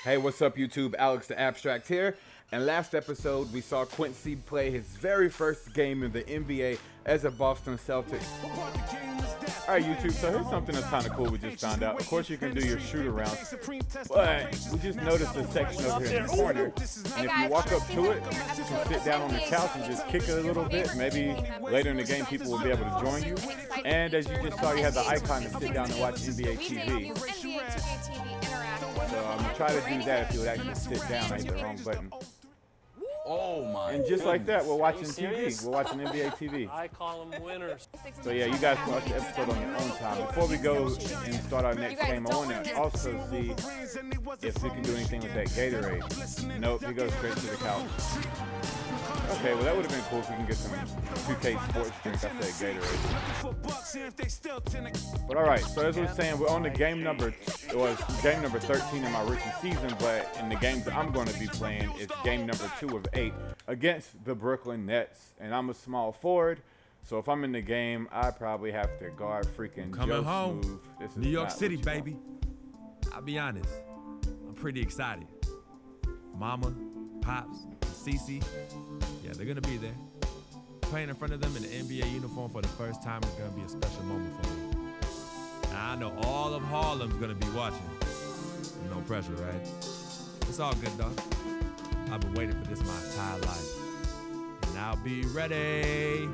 Hey, what's up, YouTube? AlextheAbstract here. And last episode, we saw Quincy play his very first game in the NBA as a Boston Celtics. All right, YouTube, so here's something that's kind of cool we just found out. Of course, you can do your shoot-arounds, but we just noticed a section over here in the corner. And if you walk up to it, you can sit down on the couch and just kick it a little bit. Maybe later in the game, people will be able to join you. And as you just saw, you have the icon to sit down and watch NBA TV. So I'm going to try to do that if you would actually sit down. I hit the wrong button. Oh my! And just like that, we're watching TV. We're watching NBA TV. I call them winners. So yeah, you guys can watch the episode on your own time. Before we go and start our next game, I want to also see if we can do anything with that Gatorade. Nope, he goes straight to the couch. Okay, well that would have been cool if we can get some 2K sports drink. I said Gatorade. But all right, so as we were saying, we're on the game number. It was game number 13 in my rookie season, but in the games that I'm going to be playing, it's game number 2 of 8 against the Brooklyn Nets, and I'm a small forward. So if I'm in the game, I probably have to guard freaking Coming home, Smooth. This is New York not City, what you baby. I'll be honest, I'm pretty excited. Mama, Pops, Cece, yeah, they're gonna be there. Playing in front of them in the NBA uniform for the first time is gonna be a special moment for me. Now I know all of Harlem's gonna be watching. No pressure, right? It's all good though. I've been waiting for this my entire life. And I'll be ready.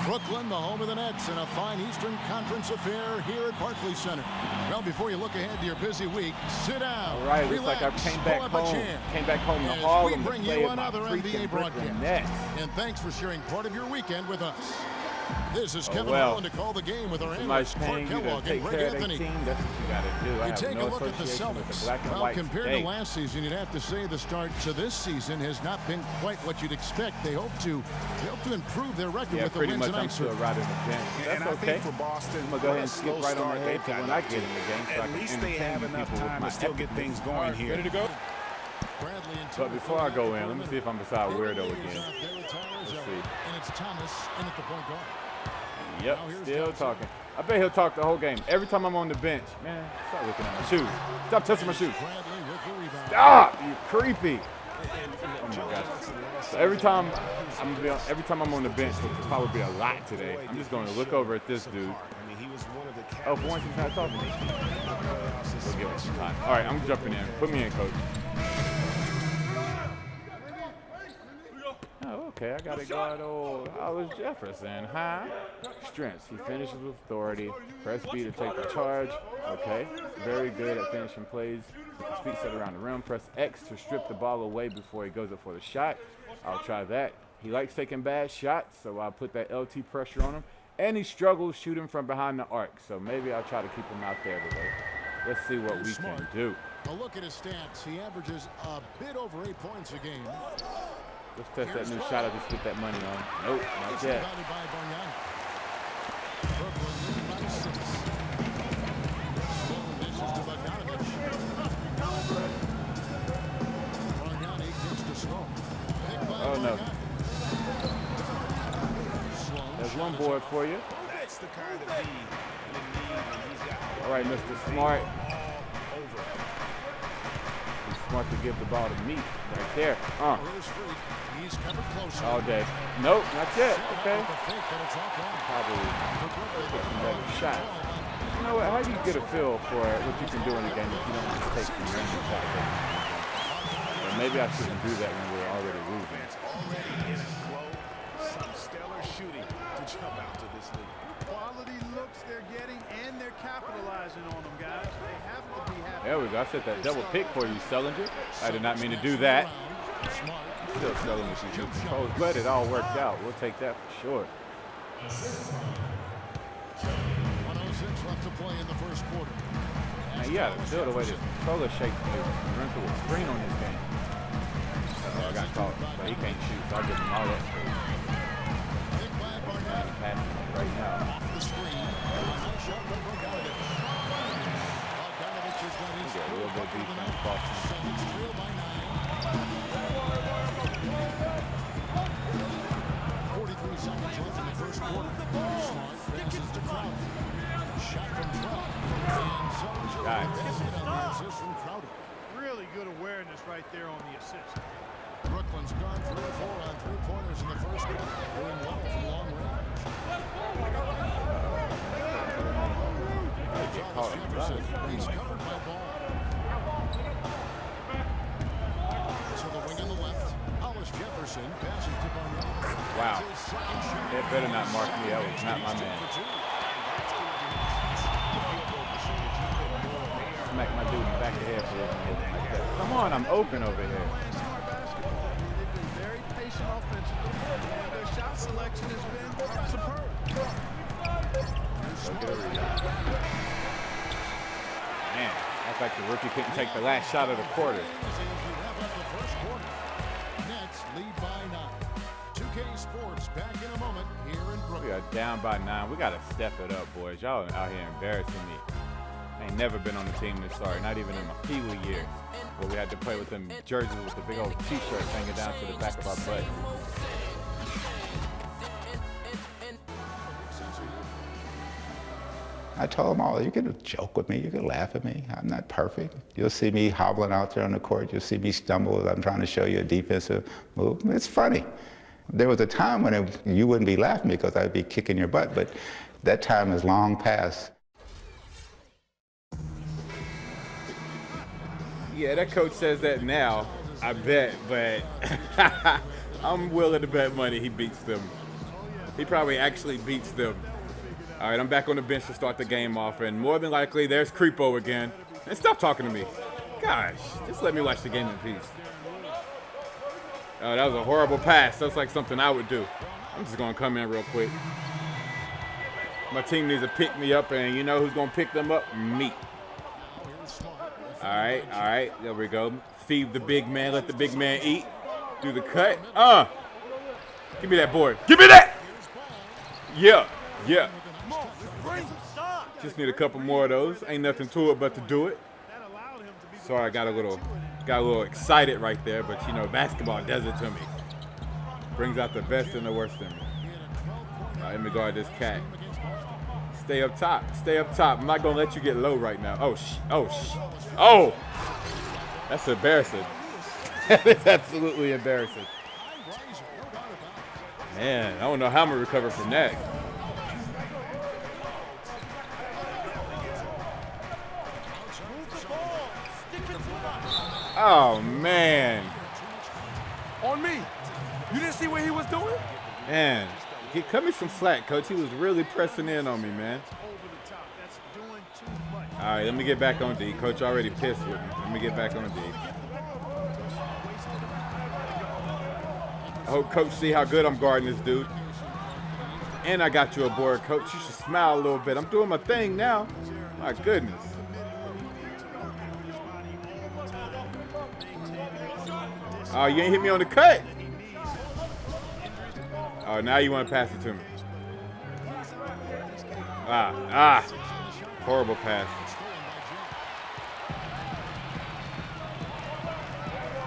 Brooklyn, the home of the Nets, in a fine Eastern Conference affair here at Barclays Center. Well, before you look ahead to your busy week, sit down. All right, relax, looks like I came back home. Came back home to as Harlem we to bring play you with my another NBA freaking Brooklyn broadcast. Nets. And thanks for sharing part of your weekend with us. This is Kevin well. Holland to call the game with our Somebody's analysts Clark paying you to Kellogg take and care Greg of their Anthony. team. That's what you got to do. I You have take no a look at the association with the Celtics. black and Well, white compared state. to last season, you'd have to say the start to this season has not been quite what you'd expect. They hope to improve their record Yeah, with the pretty wins much. tonight. I'm still right in the bench. That's And I okay. think for Boston, I'm gonna go ahead and skip right on ahead to when I get in the game, so I at can least they entertain have you enough people with time my to still get epicness. things going here. Ready to go? But before I go in, let me see if I'm beside Weirdo again. Let's see. And it's Thomas in at the point guard. Yep, still talking. I bet he'll talk the whole game. Every time I'm on the bench, man, stop looking at my shoes. Stop touching my shoes. Bradley with the rebound. Stop, you creepy. Oh my God. So every time I'm on the bench, which will probably be a lot today, I'm just going to look over at this dude. Oh, for once he's not talking to me. We'll give it some time. All right, I'm jumping in. Put me in, coach. Oh, okay, I got to guard old Alex Jefferson, huh? Strengths, he finishes with authority. Press B to take the charge. Okay, very good at finishing plays. With his feet set around the rim. Press X to strip the ball away before he goes up for the shot. I'll try that. He likes taking bad shots, so I'll put that LT pressure on him. And he struggles shooting from behind the arc, so maybe I'll try to keep him out there today. Let's see what we can do. A look at his stats. He averages a bit over 8 points a game. Let's test that new shot I just put that money on. Nope, not yet. Oh no. There's one board for you. All right, Mr. Smart. He's smart to give the ball to me right there. All day. Nope, not yet. Okay. Probably get some better shots. You know what? How do you get a feel for what you can do in a game if you don't just take some random shots? Well, maybe I shouldn't do that when we're already losing. Some stellar shooting to jump out to this league. Quality looks they're getting, and they're capitalizing on them, guys. They have to be happy. There we go. I set that double pick for you, Sellinger. I did not mean to do that. Still struggling with these new controls, but it all worked out. We'll take that for sure. 1:06 left to play in the first quarter. Now you gotta feel the way this controller shakes me. Run through a screen on this game. I got caught, but he can't shoot, so I'll give him all that space. Passing it right now. Off the screen. He got a real good defense, Boston. is right there on the assist. Brooklyn's gone 3 or 4 on three-pointers in the first quarter. Doing well from long range. Jefferson, he's covered by Ball. To the wing on the left. Jefferson passes to Barnett. Wow. They better not mark me. That was not my man. Smack my dude in the back of the head for this. Come on, I'm open over here. Very patient offensively, and their shot selection has been superb. Go get a rebound. Man, that's like the rookie couldn't take the last shot of the quarter. Lead by 9. 2K Sports back in a moment here in Brooklyn. We are down by 9. We got to step it up, boys. Y'all out here embarrassing me. I ain't never been on a team this sorry, not even in my Pee-wee years, where we had to play with them jerseys with the big old T-shirts hanging down to the back of our butt. I told them all, you can joke with me, you can laugh at me. I'm not perfect. You'll see me hobbling out there on the court. You'll see me stumble as I'm trying to show you a defensive move. It's funny. There was a time when you wouldn't be laughing because I'd be kicking your butt, but that time is long past. Yeah, that coach says that now, I bet, but I'm willing to bet money he beats them. He probably actually beats them. All right, I'm back on the bench to start the game off, and more than likely, there's Creepo again. And stop talking to me. Gosh, just let me watch the game in peace. Oh, that was a horrible pass. That's like something I would do. I'm just going to come in real quick. My team needs to pick me up, and you know who's going to pick them up? Me. All right, there we go. Feed the big man, let the big man eat. Do the cut. Give me that board. Give me that! Yeah. Just need a couple more of those. Ain't nothing to it but to do it. Sorry, I got a little excited right there, but you know, basketball does it to me. Brings out the best and the worst in me. All right, let me guard this cat. Stay up top. I'm not gonna let you get low right now. Oh! That's embarrassing. That is absolutely embarrassing. Man, I don't know how I'm gonna recover from that. Oh, man. On me. You didn't see what he was doing? Man, cut me some slack, Coach. He was really pressing in on me, man. All right, let me get back on D. Coach already pissed with me. Let me get back on D. I hope Coach see how good I'm guarding this dude. And I got you aboard, Coach. You should smile a little bit. I'm doing my thing now. My goodness. Oh, you ain't hit me on the cut. Oh, now you want to pass it to me. Horrible pass.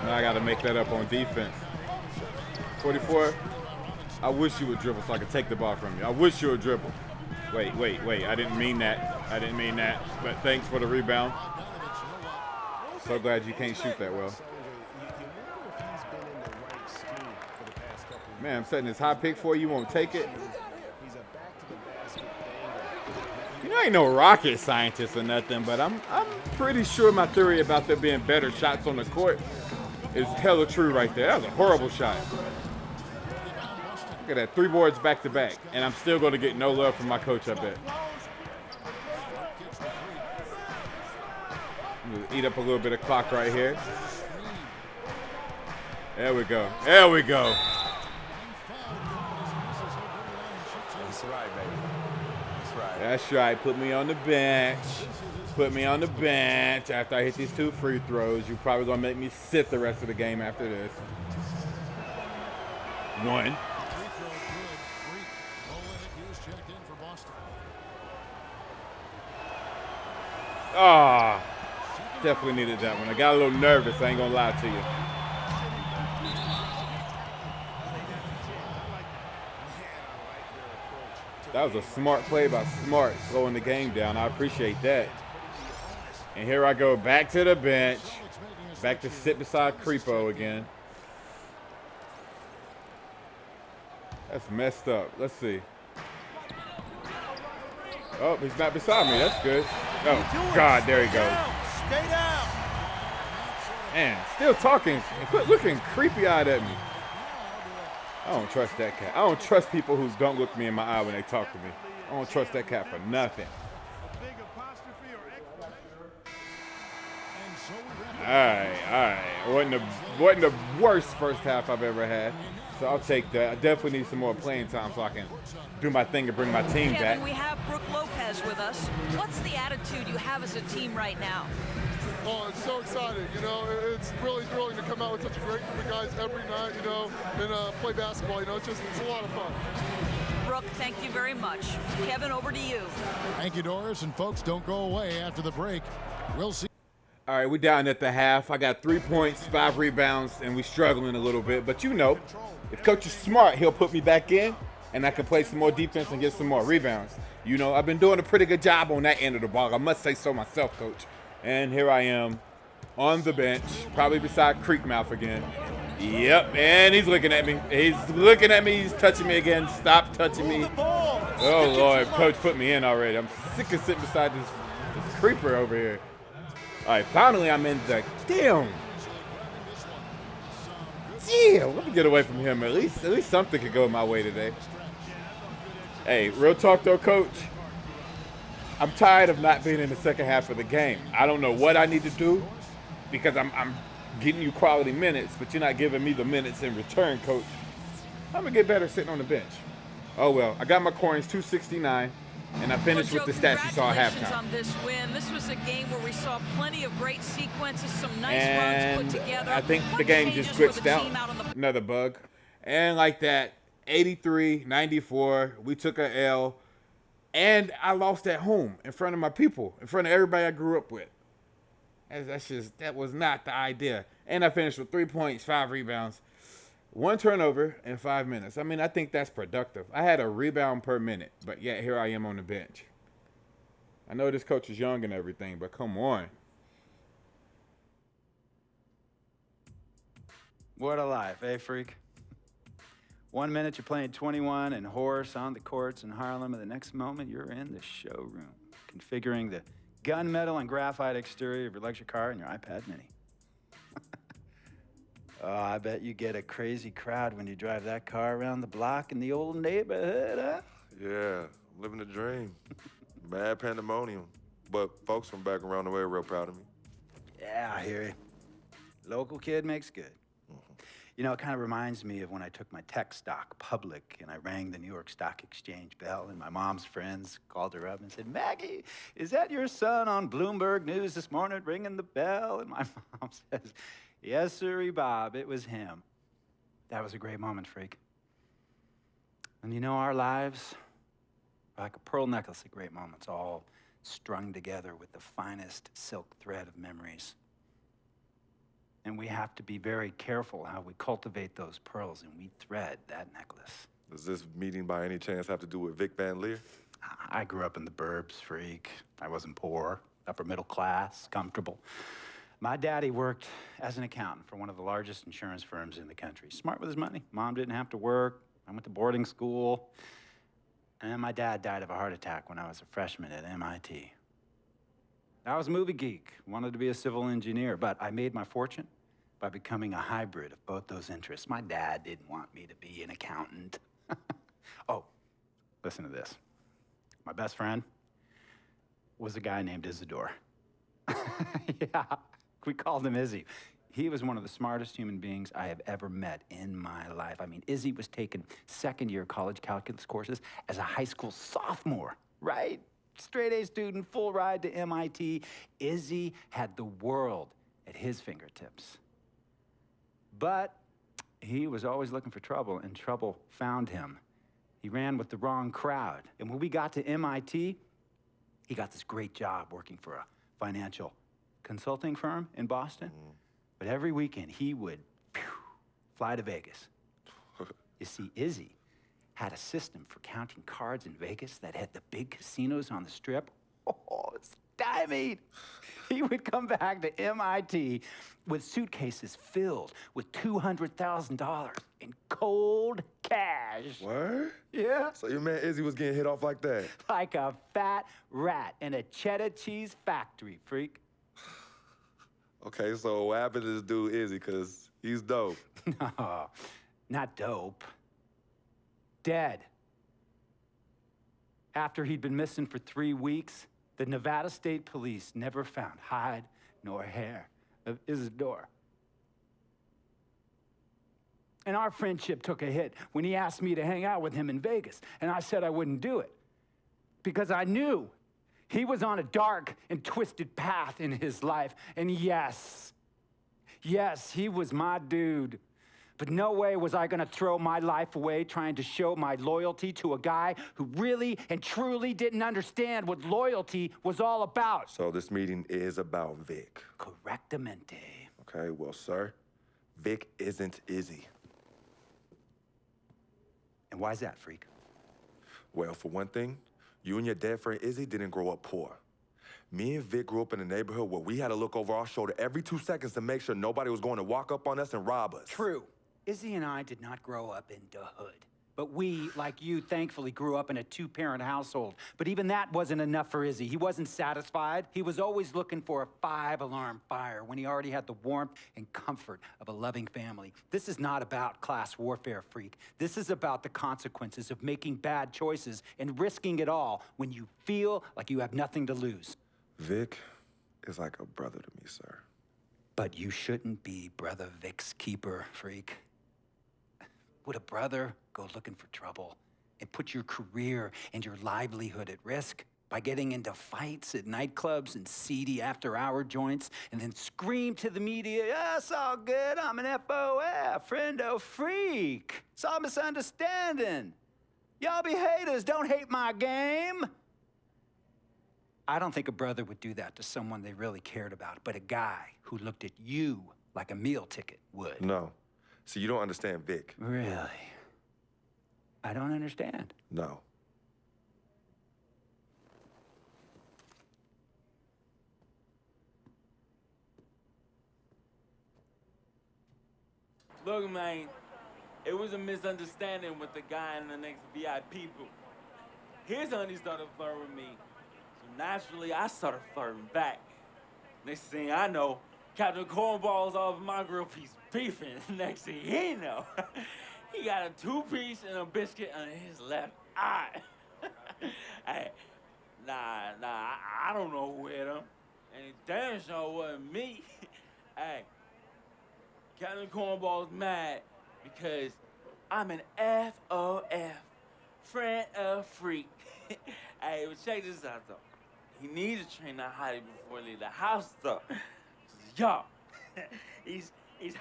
Now I got to make that up on defense. 44. I wish you would dribble so I could take the ball from you. I wish you would dribble. Wait. I didn't mean that. But thanks for the rebound. So glad you can't shoot that well. Man, I'm setting this high pick for you. You won't take it. You know, I ain't no rocket scientist or nothing, but I'm pretty sure my theory about there being better shots on the court is hella true right there. That was a horrible shot. Look at that, 3 boards back to back, and I'm still going to get no love from my coach, I bet. I'm going to eat up a little bit of clock right here. There we go. That's right, baby. That's right. That's right. Put me on the bench. After I hit these 2 free throws, you're probably going to make me sit the rest of the game after this. 1. Definitely needed that one. I got a little nervous. I ain't going to lie to you. That was a smart play by Smart, slowing the game down. I appreciate that. And here I go back to the bench. Back to sit beside Creepo again. That's messed up. Let's see. Oh, he's not beside me. That's good. Oh, God, there he goes. Stay down. Man, still talking. Quit looking creepy-eyed at me. I don't trust that cat. I don't trust people who don't look me in my eye when they talk to me. I don't trust that cat for nothing. All right. Wasn't the worst first half I've ever had. So I'll take that. I definitely need some more playing time so I can do my thing and bring my team back. Kevin, we have Brooke Lopez with us. What's the attitude you have as a team right now? Oh, it's so exciting, you know. It's really thrilling to come out with such a great group of guys every night, you know, and play basketball. You know, it's a lot of fun. Brooke, thank you very much. Kevin, over to you. Thank you, Doris. And folks, don't go away after the break. We'll see. All right, we're down at the half. I got 3 points, 5 rebounds, and we're struggling a little bit. But you know, if coach is smart, he'll put me back in, and I can play some more defense and get some more rebounds. You know, I've been doing a pretty good job on that end of the ball. I must say so myself, coach. And here I am on the bench, probably beside Creekmouth again. Yep, and he's looking at me. He's looking at me. He's touching me again. Stop touching me. Oh, Lord, coach put me in already. I'm sick of sitting beside this creeper over here. All right, finally I'm in the damn. Let me get away from him. At least something could go my way today. Hey, real talk though, coach. I'm tired of not being in the second half of the game. I don't know what I need to do because I'm getting you quality minutes, but you're not giving me the minutes in return, coach. I'm gonna get better sitting on the bench. Oh well, I got my coins, 269. And I finished with the stats you saw at halftime. On this win. This was a game where we saw plenty of great sequences, some nice runs put together. I think the game just glitched out. Another bug. And like that, 83-94, we took a L. And I lost at home in front of my people, in front of everybody I grew up with. That was not the idea. And I finished with 3 points, 5 rebounds. 1 turnover in 5 minutes. I mean, I think that's productive. I had a rebound per minute, but yet here I am on the bench. I know this coach is young and everything, but come on. What a life, eh, freak? 1 minute you're playing 21 and horse on the courts in Harlem, and the next moment you're in the showroom, configuring the gunmetal and graphite exterior of your luxury car and your iPad mini. Oh, I bet you get a crazy crowd when you drive that car around the block in the old neighborhood, huh? Yeah, living the dream. Bad pandemonium. But folks from back around the way are real proud of me. Yeah, I hear you. Local kid makes good. You know, it kind of reminds me of when I took my tech stock public and I rang the New York Stock Exchange bell and my mom's friends called her up and said, "Maggie, is that your son on Bloomberg News this morning ringing the bell?" And my mom says, "Yes, sirree, Bob, it was him." That was a great moment, freak. And you know, our lives are like a pearl necklace of great moments, all strung together with the finest silk thread of memories. And we have to be very careful how we cultivate those pearls and we thread that necklace. Does this meeting by any chance have to do with Vic Van Leer? I grew up in the burbs, freak. I wasn't poor, upper middle class, comfortable. My daddy worked as an accountant for one of the largest insurance firms in the country. Smart with his money. Mom didn't have to work. I went to boarding school. And then my dad died of a heart attack when I was a freshman at MIT. I was a movie geek, wanted to be a civil engineer, but I made my fortune by becoming a hybrid of both those interests. My dad didn't want me to be an accountant. Oh, listen to this. My best friend was a guy named Isidore. Yeah, we called him Izzy. He was one of the smartest human beings I have ever met in my life. I mean, Izzy was taking second-year college calculus courses as a high school sophomore, right? Straight-A student, full ride to MIT. Izzy had the world at his fingertips. But he was always looking for trouble, and trouble found him. He ran with the wrong crowd. And when we got to MIT, he got this great job working for a financial consulting firm in Boston. But every weekend, he would fly to Vegas. You see, Izzy had a system for counting cards in Vegas that had the big casinos on the Strip. Oh, I mean, he would come back to MIT with suitcases filled with $200,000 in cold cash. Word? Yeah. So your man Izzy was getting hit off like that? Like a fat rat in a cheddar cheese factory, freak. Okay, so what happened to this dude Izzy, because he's dope? No, not dope. Dead. After he'd been missing for 3 weeks, the Nevada State Police never found hide nor hair of Isidore. And our friendship took a hit when he asked me to hang out with him in Vegas, and I said I wouldn't do it because I knew he was on a dark and twisted path in his life. And yes, he was my dude. But no way was I gonna throw my life away trying to show my loyalty to a guy who really and truly didn't understand what loyalty was all about. So this meeting is about Vic. Correctamente. Okay, well, sir, Vic isn't Izzy. And why's that, freak? Well, for one thing, you and your dead friend Izzy didn't grow up poor. Me and Vic grew up in a neighborhood where we had to look over our shoulder every 2 seconds to make sure nobody was going to walk up on us and rob us. True. Izzy and I did not grow up in the hood. But we, like you, thankfully grew up in a 2-parent household. But even that wasn't enough for Izzy. He wasn't satisfied. He was always looking for a 5-alarm fire when he already had the warmth and comfort of a loving family. This is not about class warfare, freak. This is about the consequences of making bad choices and risking it all when you feel like you have nothing to lose. Vic is like a brother to me, sir. But you shouldn't be Brother Vic's keeper, freak. Would a brother go looking for trouble and put your career and your livelihood at risk by getting into fights at nightclubs and seedy after-hour joints and then scream to the media, "Yeah, it's all good, I'm an FOF, friendo freak. It's all misunderstanding. Y'all be haters, don't hate my game." I don't think a brother would do that to someone they really cared about, but a guy who looked at you like a meal ticket would. No. See, you don't understand Vic. Really? I don't understand. No. Look, man, it was a misunderstanding with the guy in the next VIP booth. His honey started flirting with me, so naturally I started flirting back. Next thing I know, Captain Cornball's off my grill piece beefing. Next thing he know, he got a 2-piece and a biscuit under his left eye. Hey, I don't know who hit him, and it damn sure wasn't me. Hey, Captain Cornball's mad because I'm an FOF, friend of freak. Hey, but check this out though. He needs to train that hottie before he leave the house though. Yo, he's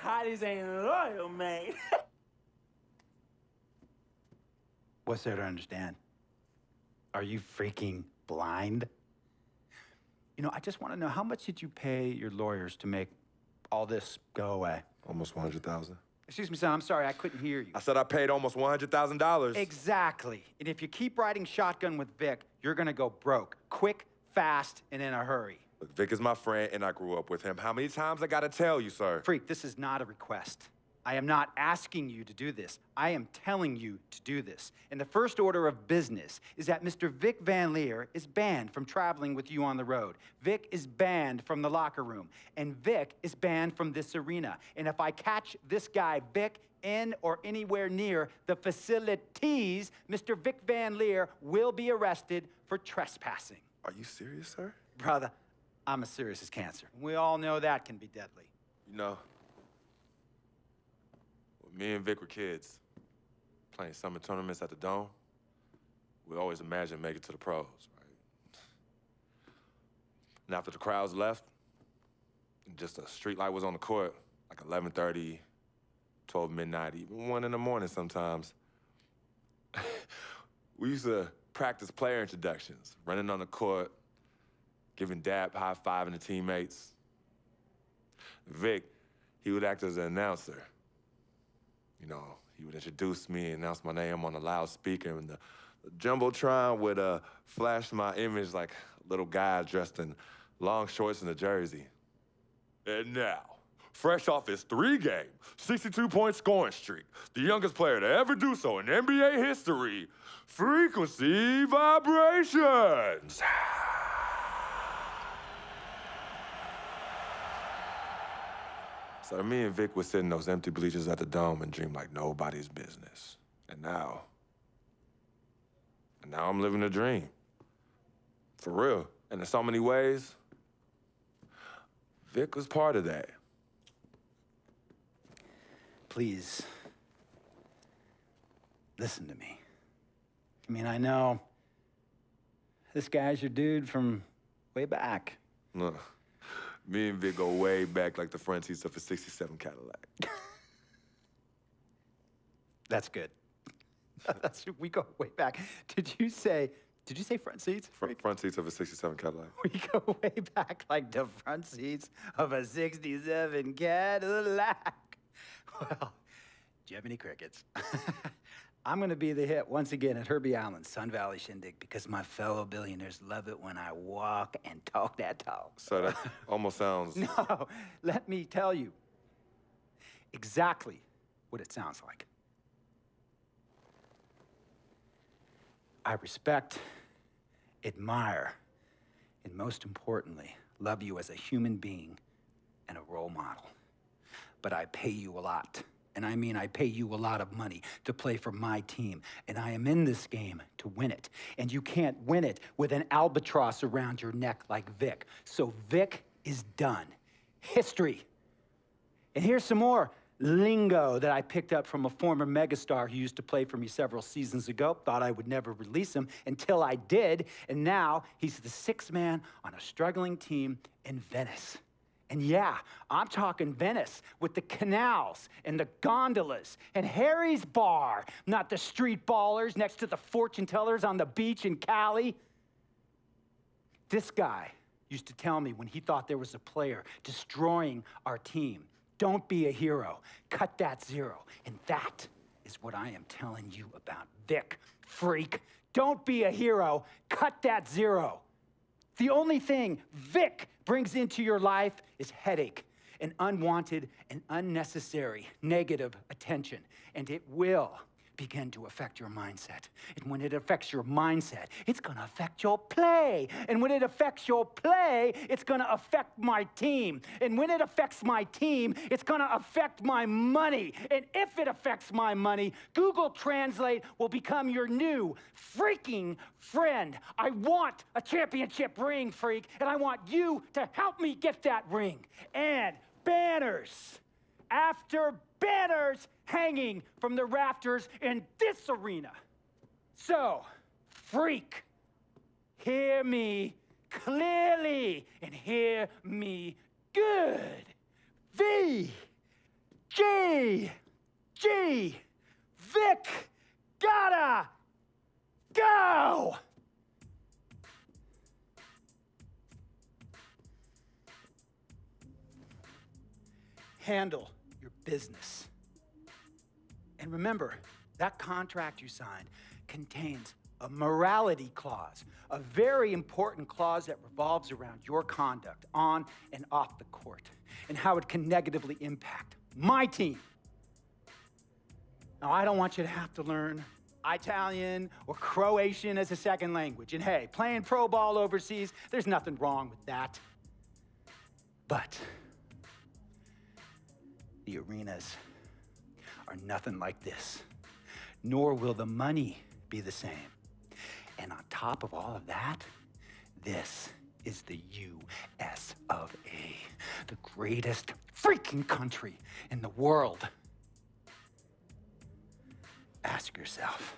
hotties ain't loyal, man. What's there to understand? Are you freaking blind? You know, I just want to know, how much did you pay your lawyers to make all this go away? Almost $100,000. Excuse me, son, I'm sorry, I couldn't hear you. I said I paid almost $100,000. Exactly. And if you keep riding shotgun with Vic, you're gonna go broke. Quick, fast, and in a hurry. Look, Vic is my friend, and I grew up with him. How many times I gotta tell you, sir? Freak, this is not a request. I am not asking you to do this. I am telling you to do this. And the first order of business is that Mr. Vic Van Leer is banned from traveling with you on the road. Vic is banned from the locker room. And Vic is banned from this arena. And if I catch this guy, Vic, in or anywhere near the facilities, Mr. Vic Van Leer will be arrested for trespassing. Are you serious, sir? Brother, I'm as serious as cancer. We all know that can be deadly. You know, when me and Vic were kids, playing summer tournaments at the Dome, we always imagined making it to the pros, right? And after the crowds left, just a street light was on the court, like 11:30, 12 midnight, even 1 in the morning sometimes. We used to practice player introductions, running on the court, giving dap, high-fiving the teammates. Vic, he would act as an announcer. You know, he would introduce me, announce my name on the loudspeaker, and the Jumbotron would flash my image like a little guy dressed in long shorts and a jersey. And now, fresh off his 3-game, 62-point scoring streak, the youngest player to ever do so in NBA history, Frequency Vibrations. So me and Vic would sit in those empty bleachers at the Dome and dream like nobody's business. And now I'm living a dream. For real. And in so many ways, Vic was part of that. Please, listen to me. I mean, I know this guy's your dude from way back. Look, me and Vic go way back like the front seats of a 67 Cadillac. That's good. We go way back. Did you say front seats? Front seats of a 67 Cadillac. We go way back like the front seats of a 67 Cadillac. Well, Jiminy Crickets. I'm gonna be the hit once again at Herbie Allen's Sun Valley Shindig because my fellow billionaires love it when I walk and talk that talk. So that almost sounds... No, let me tell you exactly what it sounds like. I respect, admire, and most importantly, love you as a human being and a role model. But I pay you a lot. And I mean, I pay you a lot of money to play for my team. And I am in this game to win it. And you can't win it with an albatross around your neck like Vic. So Vic is done. History. And here's some more lingo that I picked up from a former megastar who used to play for me several seasons ago. Thought I would never release him until I did. And now he's the sixth man on a struggling team in Venice. And yeah, I'm talking Venice with the canals and the gondolas and Harry's Bar, not the street ballers next to the fortune tellers on the beach in Cali. This guy used to tell me when he thought there was a player destroying our team, don't be a hero, cut that zero. And that is what I am telling you about Vic, freak. Don't be a hero, cut that zero. The only thing Vic brings into your life is headache and unwanted and unnecessary negative attention. And it will begin to affect your mindset. And when it affects your mindset, it's gonna affect your play. And when it affects your play, it's gonna affect my team. And when it affects my team, it's gonna affect my money. And if it affects my money, Google Translate will become your new freaking friend. I want a championship ring, freak, and I want you to help me get that ring. And banners after banners hanging from the rafters in this arena. So, freak, hear me clearly and hear me good. V, G, Vic, gotta go. Handle your business. And remember, that contract you signed contains a morality clause, a very important clause that revolves around your conduct on and off the court, and how it can negatively impact my team. Now, I don't want you to have to learn Italian or Croatian as a second language. And hey, playing pro ball overseas, there's nothing wrong with that. But the arenas are nothing like this, nor will the money be the same. And on top of all of that, this is the US of A, the greatest freaking country in the world. Ask yourself,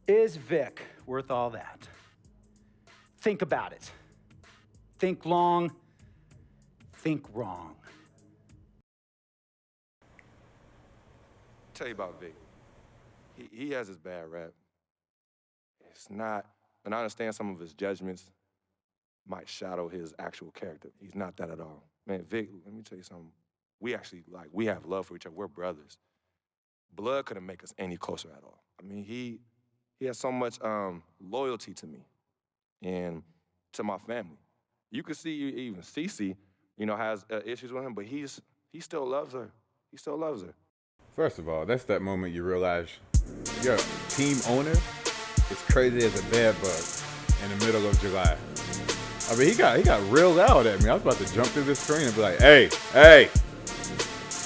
is Vic worth all that? Think about it. Think long, think wrong. Tell you about Vic. He has his bad rap. It's not, and I understand some of his judgments might shadow his actual character. He's not that at all. Man, Vic, let me tell you something. We actually, we have love for each other. We're brothers. Blood couldn't make us any closer at all. I mean, he has so much loyalty to me and to my family. You could see even Cece, you know, has issues with him, but he still loves her. He still loves her. First of all, that's that moment you realize your team owner is crazy as a bed bug in the middle of July. I mean, he got real loud at me. I was about to jump through the screen and be like, hey,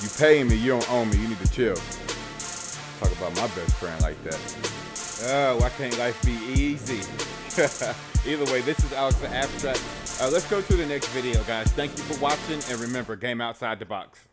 you paying me, you don't own me, you need to chill. Talk about my best friend like that. Oh, why can't life be easy? Either way, this is Alex the Abstract. Let's go to the next video, guys. Thank you for watching, and remember, game outside the box.